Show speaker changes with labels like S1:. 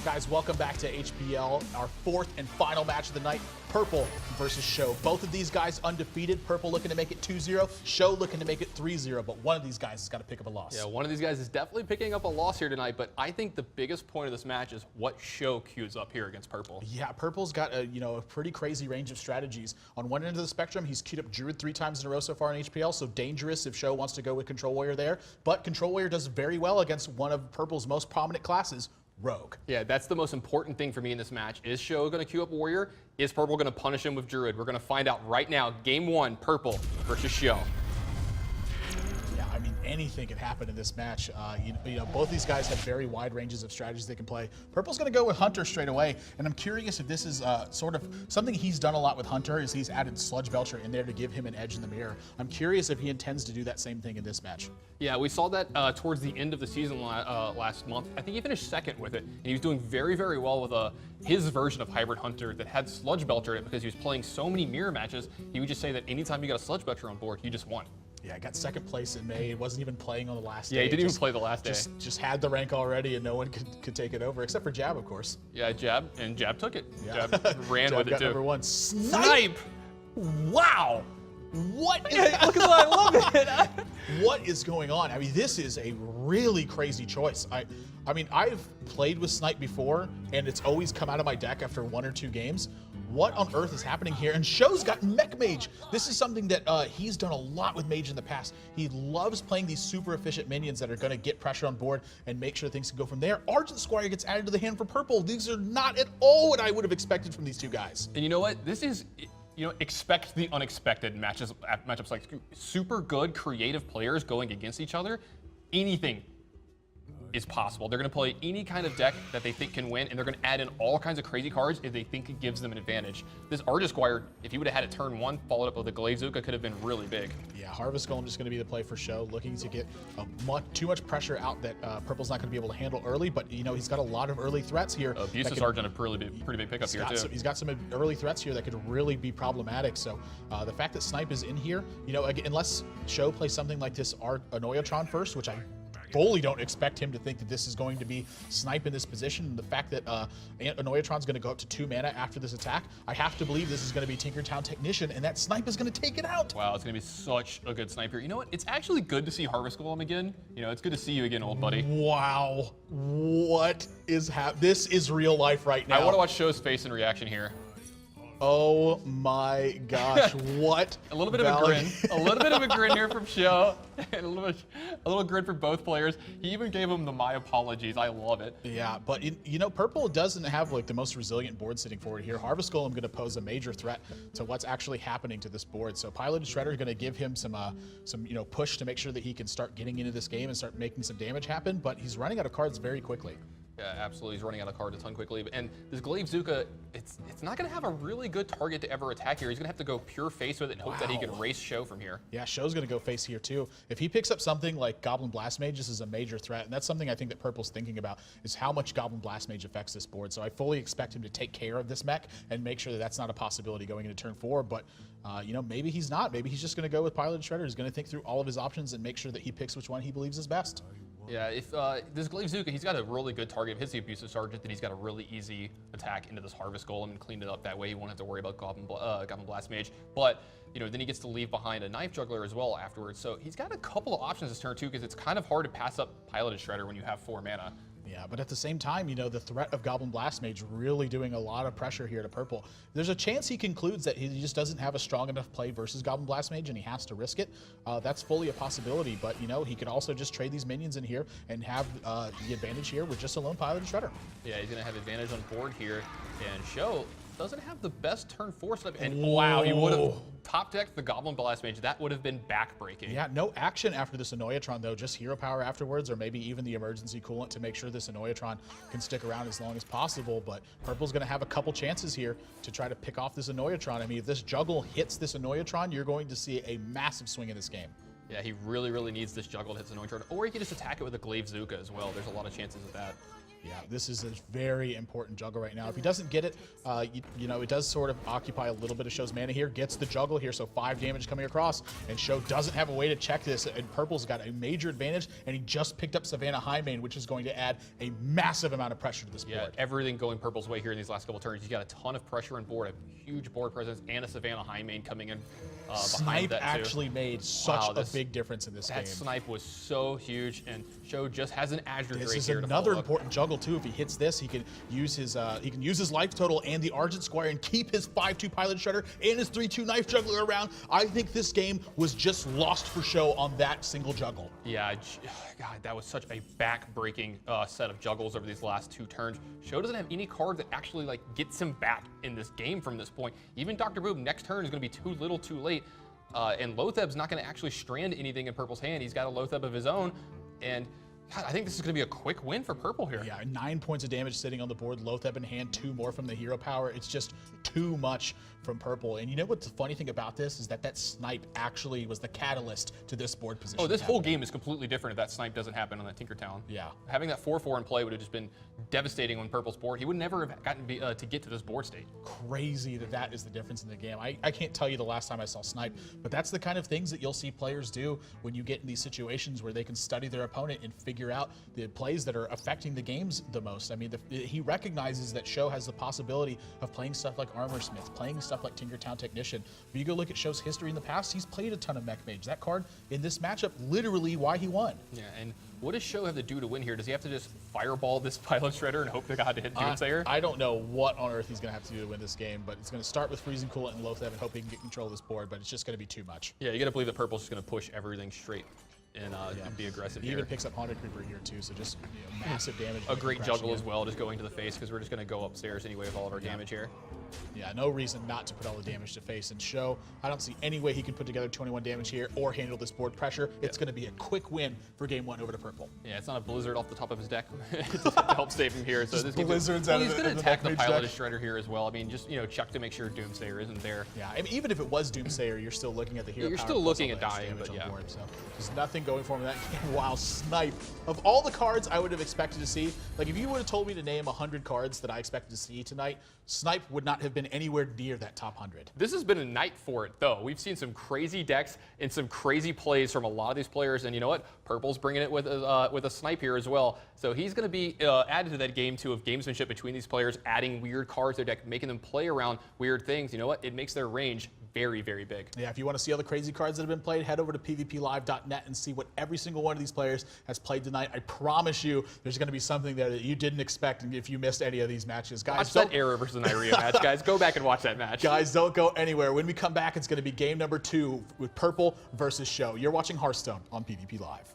S1: Guys, welcome back to HPL, our fourth and final match of the night, Purple versus SjoW. Both of these guys undefeated. Purple looking to make it 2-0, SjoW looking to make it 3-0, but one of these guys has got to pick up a loss.
S2: Yeah, one of these guys is definitely picking up a loss here tonight, but I think the biggest point of this match is what SjoW queues up here against Purple.
S1: Yeah, Purple's got a pretty crazy range of strategies. On one end of the spectrum, he's queued up Druid 3 times in a row so far in HPL, so dangerous if SjoW wants to go with Control Warrior there, but Control Warrior does very well against one of Purple's most prominent classes, Rogue.
S2: Yeah, that's the most important thing for me in this match. Is SjoW going to queue up Warrior? Is Purple going to punish him with Druid? We're going to find out right now. Game 1, Purple versus SjoW.
S1: Yeah, I mean, anything can happen in this match. Both these guys have very wide ranges of strategies they can play. Purple's going to go with Hunter straight away, and I'm curious if this is sort of something he's done a lot with Hunter is he's added Sludge Belcher in there to give him an edge in the mirror. I'm curious if he intends to do that same thing in this match.
S2: Yeah, we saw that towards the end of the season last month. I think he finished second with it, and he was doing very, very well with his version of Hybrid Hunter that had Sludge Belcher in it because he was playing so many mirror matches. He would just say that anytime you got a Sludge Belcher on board, you just won.
S1: Yeah, got second place in May. He wasn't even playing on the last day.
S2: Yeah, he didn't even play the last day.
S1: Just had the rank already, and no one could take it over, except for Jab, of course.
S2: Yeah, Jab took it.
S1: Yeah.
S2: Jab ran
S1: Jab
S2: with it
S1: got
S2: too.
S1: number 1. Snipe! Wow! What is
S2: Look at that, I love it.
S1: What is going on? I mean, this is a really crazy choice. I mean, I've played with Snipe before, and it's always come out of my deck after 1 or 2 games. What on earth is happening here? And SjoW's got Mech Mage. This is something that he's done a lot with Mage in the past. He loves playing these super efficient minions that are going to get pressure on board and make sure things can go from there. Argent Squire gets added to the hand for Purple. These are not at all what I would have expected from these two guys.
S2: And you know what? This is, expect the unexpected matchups like super good creative players going against each other. Anything is possible. They're going to play any kind of deck that they think can win, and they're going to add in all kinds of crazy cards if they think it gives them an advantage. This Argent Squire, if he would have had it turn 1, followed up with a Glaivezooka, could have been really big. Yeah,
S1: Harvest Golem is going to be the play for SjoW, looking to get too much pressure out that Purple's not going to be able to handle early, but he's got a lot of early threats here.
S2: Abusive Sergeant, a pretty big pickup here too.
S1: He's got some early threats here that could really be problematic, so the fact that Snipe is in here, again, unless SjoW plays something like this Anoyatron first, which I fully don't expect him to think that this is going to be Snipe in this position. And the fact that Anoyatron's going to go up to 2 mana after this attack, I have to believe this is going to be Tinkertown Technician, and that Snipe is going to take it out.
S2: Wow, it's going to be such a good sniper. You know what? It's actually good to see Harvest Golem again. It's good to see you again, old buddy.
S1: Wow, what is happening? This is real life right now.
S2: I want to watch SjoW's face and reaction here.
S1: Oh my gosh, what?
S2: A little bit of a grin. A little bit of a grin here from SjoW. And a little grin for both players. He even gave him the my apologies. I love it.
S1: Yeah, but Purple doesn't have like the most resilient board sitting forward here. Harvest Golem going to pose a major threat to what's actually happening to this board. So Piloted Shredder is going to give him some push to make sure that he can start getting into this game and start making some damage happen, but he's running out of cards very quickly.
S2: Yeah, absolutely. He's running out of cards a ton quickly. And this Glaivezooka, it's not going to have a really good target to ever attack here. He's going to have to go pure face with it and hope that he can race SjoW from here.
S1: Yeah, SjoW's going to go face here too. If he picks up something like Goblin Blast Mage, this is a major threat. And that's something I think that Purple's thinking about, is how much Goblin Blast Mage affects this board. So I fully expect him to take care of this mech and make sure that that's not a possibility going into turn 4. But, maybe he's not. Maybe he's just going to go with Piloted Shredder. He's going to think through all of his options and make sure that he picks which one he believes is best.
S2: Yeah, if this Glaivezooka, he's got a really good target. If it hits the Abusive Sergeant, then he's got a really easy attack into this Harvest Golem and clean it up that way. He won't have to worry about Goblin Blast Mage. But, then he gets to leave behind a Knife Juggler as well afterwards. So he's got a couple of options this turn too, because it's kind of hard to pass up Piloted Shredder when you have 4 mana.
S1: Yeah, but at the same time, the threat of Goblin Blast Mage really doing a lot of pressure here to Purple. There's a chance he concludes that he just doesn't have a strong enough play versus Goblin Blast Mage and he has to risk it. That's fully a possibility, but he could also just trade these minions in here and have the advantage here with just a lone Piloted Shredder.
S2: Yeah, he's going to have advantage on board here, and SjoW doesn't have the best turn 4 setup. And wow, he would have top decked the Goblin Blast Mage. That would have been backbreaking.
S1: Yeah, no action after this Anoyatron though, just hero power afterwards, or maybe even the emergency coolant to make sure this Anoyatron can stick around as long as possible. But Purple's going to have a couple chances here to try to pick off this Anoyatron. I mean, if this juggle hits this Anoyatron, you're going to see a massive swing in this game.
S2: Yeah, he really, really needs this juggle to hit this Anoyatron. Or he can just attack it with a Glaivezooka as well. There's a lot of chances of that.
S1: Yeah, this is a very important juggle right now. If he doesn't get it, you know, it does sort of occupy a little bit of SjoW's mana here. Gets the juggle here, so 5 damage coming across, and SjoW doesn't have a way to check this. And Purple's got a major advantage, and he just picked up Savannah Highmane, which is going to add a massive amount of pressure to this board.
S2: Yeah, everything going Purple's way here in these last couple turns. He's got a ton of pressure on board, a huge board presence, and a Savannah Highmane coming in behind
S1: Snipe
S2: that too.
S1: actually made such a big difference in this game.
S2: That snipe was so huge, and SjoW just has an Azure
S1: This
S2: Drake
S1: is
S2: here
S1: another
S2: to
S1: important juggle too. If he hits this, he can use his life total and the Argent Squire and keep his 5-2 Pilot Shredder and his 3-2 Knife Juggler around. I think this game was just lost for SjoW on that single juggle.
S2: Yeah, God, that was such a back-breaking set of juggles over these last 2 turns. SjoW doesn't have any card that actually like gets him back in this game from this point. Even Dr. Boom next turn is going to be too little, too late. And Lotheb's not going to actually strand anything in Purple's hand. He's got a Lotheb of his own, and God, I think this is going to be a quick win for Purple here.
S1: Yeah, 9 points of damage sitting on the board. Lotheb in hand, 2 more from the hero power. It's just too much from Purple. And you know what the funny thing about this is that snipe actually was the catalyst to this board position.
S2: Oh, this whole game is completely different if that snipe doesn't happen on that Tinkertown.
S1: Yeah.
S2: Having that 4-4 in play would have just been devastating on Purple's board. He would never have gotten to get to this board state.
S1: Crazy that is the difference in the game. I can't tell you the last time I saw snipe, but that's the kind of things that you'll see players do when you get in these situations where they can study their opponent and figure out the plays that are affecting the games the most. I mean, he recognizes that SjoW has the possibility of playing stuff like Armor Smith, playing stuff like Tinkertown Technician. But you go look at SjoW's history in the past, he's played a ton of Mech Mage. That card in this matchup, literally why he won.
S2: Yeah, and what does SjoW have to do to win here? Does he have to just fireball this Pilot Shredder and hope to God to hit Doomsayer?
S1: I don't know what on earth he's going to have to do to win this game, but it's going to start with Freezing Coolant and Lotheb and hope he can get control of this board, but it's just going to be too much.
S2: Yeah, you got to believe that Purple's just going to push everything straight and be aggressive
S1: He
S2: here.
S1: even picks up Haunted Creeper here too, so just massive damage.
S2: A great juggle as well, just going to the face because we're just going to go upstairs anyway with all of our damage here.
S1: Yeah, no reason not to put all the damage to face and SjoW. I don't see any way he can put together 21 damage here or handle this board pressure. It's going to be a quick win for game 1 over to Purple.
S2: Yeah, it's not a blizzard off the top of his deck to help save him here. So this
S1: blizzards
S2: well,
S1: out
S2: he's
S1: of
S2: going to
S1: the
S2: attack the
S1: Mech Mage
S2: Pilot
S1: deck.
S2: Shredder here as well. I mean, just check to make sure Doomsayer isn't there.
S1: Yeah, I mean, even if it was Doomsayer, you're still looking at the hero.
S2: You're
S1: power
S2: still
S1: plus
S2: looking
S1: all
S2: at
S1: the extra
S2: dying,
S1: damage
S2: but
S1: on
S2: yeah.
S1: the board, so there's nothing going for him in that game. Wow, snipe. Of all the cards I would have expected to see, like if you would have told me to name 100 cards that I expected to see tonight, snipe would not have been anywhere near that top 100.
S2: This has been a night for it, though. We've seen some crazy decks and some crazy plays from a lot of these players, and you know what? Purple's bringing it with a snipe here as well. So he's going to be added to that game, too, of gamesmanship between these players, adding weird cards to their deck, making them play around weird things. You know what? It makes their range very, very big.
S1: Yeah, if you want to see all the crazy cards that have been played, head over to pvplive.net and see what every single one of these players has played tonight. I promise you there's going to be something there that you didn't expect if you missed any of these matches. Guys,
S2: Watch that Era versus Nyria match, guys. Go back and watch that match.
S1: Guys, don't go anywhere. When we come back, it's going to be game number 2 with Purple versus SjoW. You're watching Hearthstone on PvP Live.